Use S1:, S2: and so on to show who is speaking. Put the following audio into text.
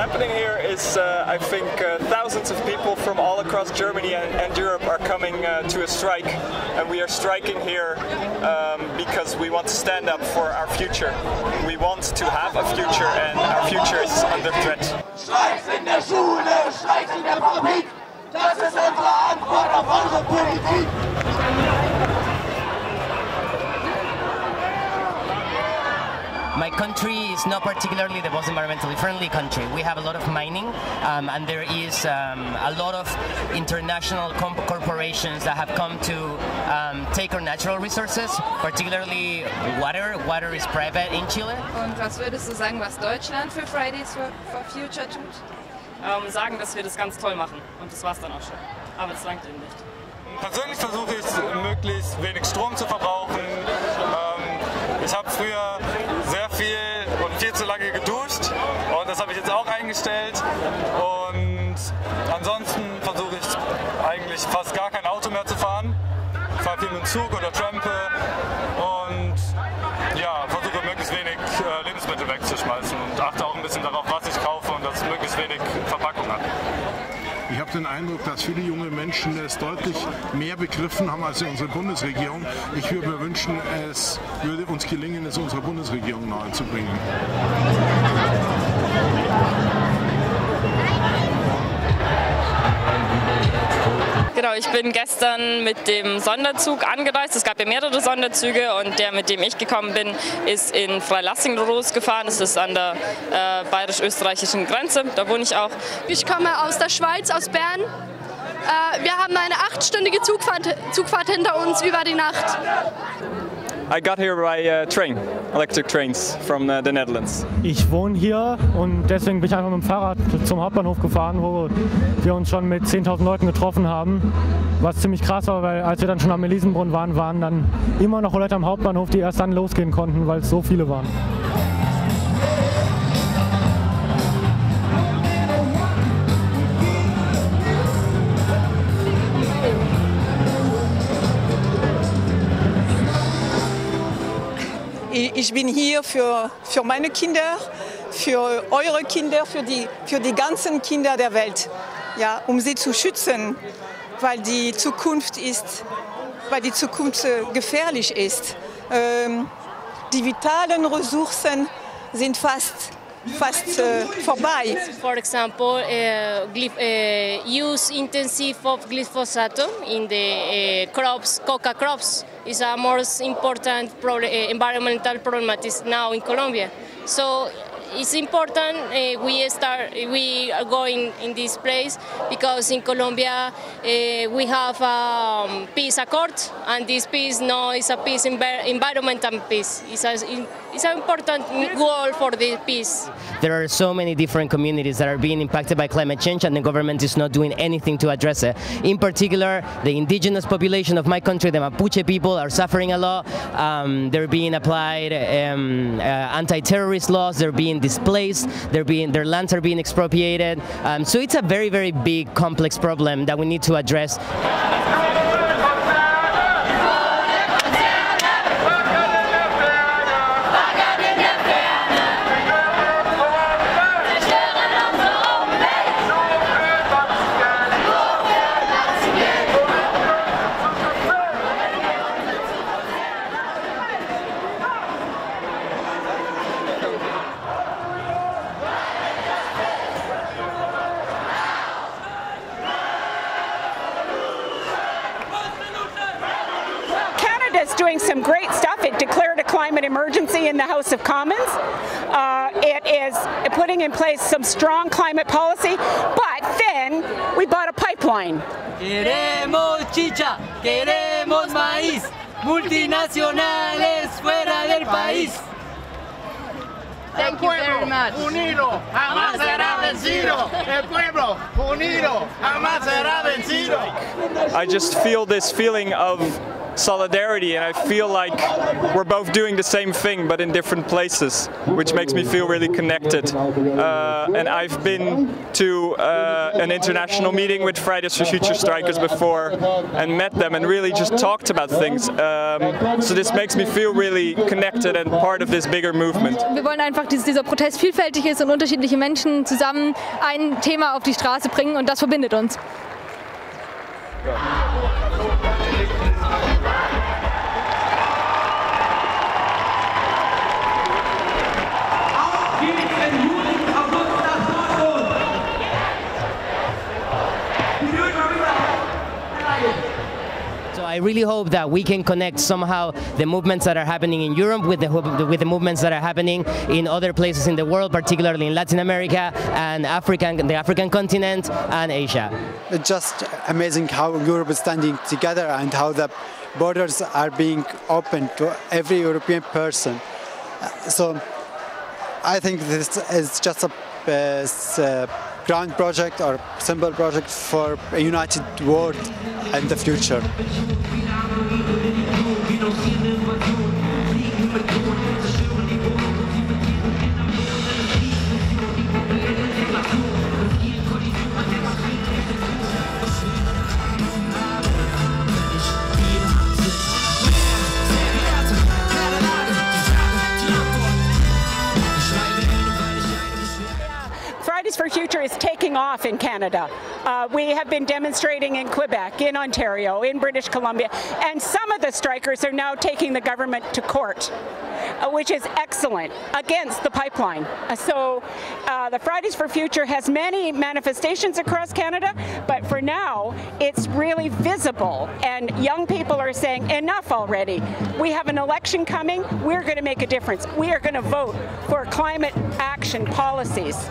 S1: happening here is, I think, thousands of people from all across Germany and Europe are coming to a strike, and we are striking here because we want to stand up for our future. We want to have a future, and our future is under threat.
S2: Streiks in der Schule, Streiks in der Fabrik, das ist unsere Antwort auf unsere Politik.
S3: My country is not particularly the most environmentally friendly country. We have a lot of mining, and there is a lot of international corporations that have come to take our natural resources, particularly water. Water is private in Chile.
S4: Und was würdest du sagen, was Deutschland für Fridays for Future tut?
S5: Sagen, dass wir das ganz toll machen. Und das war's dann auch schon. Aber das langt eben nicht.
S6: Persönlich versuche ich, möglichst wenig Strom zu verbrauchen. Ich habe früher sehr viel und viel zu lange geduscht und das habe ich jetzt auch eingestellt. Und ansonsten versuche ich eigentlich fast gar kein Auto mehr zu fahren. Ich fahre viel mit dem Zug oder Trampe und ja, versuche möglichst wenig Lebensmittel wegzuschmeißen und achte auch ein bisschen darauf, was ich kaufe und dass es möglichst wenig Verpackung hat.
S7: Ich habe den Eindruck, dass viele junge Menschen es deutlich mehr begriffen haben als unsere Bundesregierung. Ich würde mir wünschen, es würde uns gelingen, es unserer Bundesregierung nahezubringen.
S5: Genau, ich bin gestern mit dem Sonderzug angereist. Es gab ja mehrere Sonderzüge und der, mit dem ich gekommen bin, ist in Freilassing losgefahren. Das ist an der bayerisch-österreichischen Grenze, da wohne ich auch.
S8: Ich komme aus der Schweiz, aus Bern. Wir haben eine 8-stündige Zugfahrt hinter uns über die Nacht.
S1: I got here by train, electric trains from the Netherlands.
S9: Ich wohne hier und deswegen bin ich einfach mit dem Fahrrad zum Hauptbahnhof gefahren, wo wir uns schon mit 10.000 Leuten getroffen haben. Was ziemlich krass war, weil als wir dann schon am Elisenbrunn waren dann immer noch Leute am Hauptbahnhof, die erst dann losgehen konnten, weil es so viele waren.
S10: Ich bin hier für meine Kinder, für eure Kinder, für die ganzen Kinder der Welt, ja, um sie zu schützen, weil die Zukunft gefährlich ist. Die vitalen Ressourcen sind fast vorbei.
S11: For example, use intensive of glyphosate in the crops, coca crops, is a most important environmental problem now in Colombia. So it's important we are going in this place because in Colombia we have a peace accord, and this peace now is a peace environmental peace. It's an important goal for the peace.
S3: There are so many different communities that are being impacted by climate change, and the government is not doing anything to address it. In particular, the indigenous population of my country, the Mapuche people, are suffering a lot. They're being applied anti-terrorist laws. They're being displaced. Their lands are being expropriated. So it's a very, very big, complex problem that we need to address.
S12: Doing some great stuff. It declared a climate emergency in the House of Commons. It is putting in place some strong climate policy, but then we bought a pipeline.
S13: Queremos chicha, queremos maíz, multinacionales fuera del país.
S11: Thank you very much.
S2: Unido, jamás será vencido. El pueblo unido, jamás será vencido.
S1: I just feel this feeling of solidarity, and I feel like we're both doing the same thing but in different places, which makes me feel really connected. And I've been to an international meeting with Fridays for Future strikers before and met them and really just talked about things. So this makes me feel really connected and part of this bigger movement.
S8: Wir wollen einfach, dass dieser Protest vielfältig ist und unterschiedliche Menschen zusammen ein Thema auf die Straße bringen, und das verbindet uns.
S3: I really hope that we can connect somehow the movements that are happening in Europe with the movements that are happening in other places in the world, particularly in Latin America and Africa, the African continent and Asia.
S14: It's just amazing how Europe is standing together and how the borders are being opened to every European person. So I think this is just a ground project or symbol project for a united world and the future.
S12: Fridays for Future is taking off in Canada. We have been demonstrating in Quebec, in Ontario, in British Columbia, and some of the strikers are now taking the government to court, which is excellent, against the pipeline. So the Fridays for Future has many manifestations across Canada, but for now it's really visible, and young people are saying enough already. We have an election coming, we're going to make a difference. We are going to vote for climate action policies.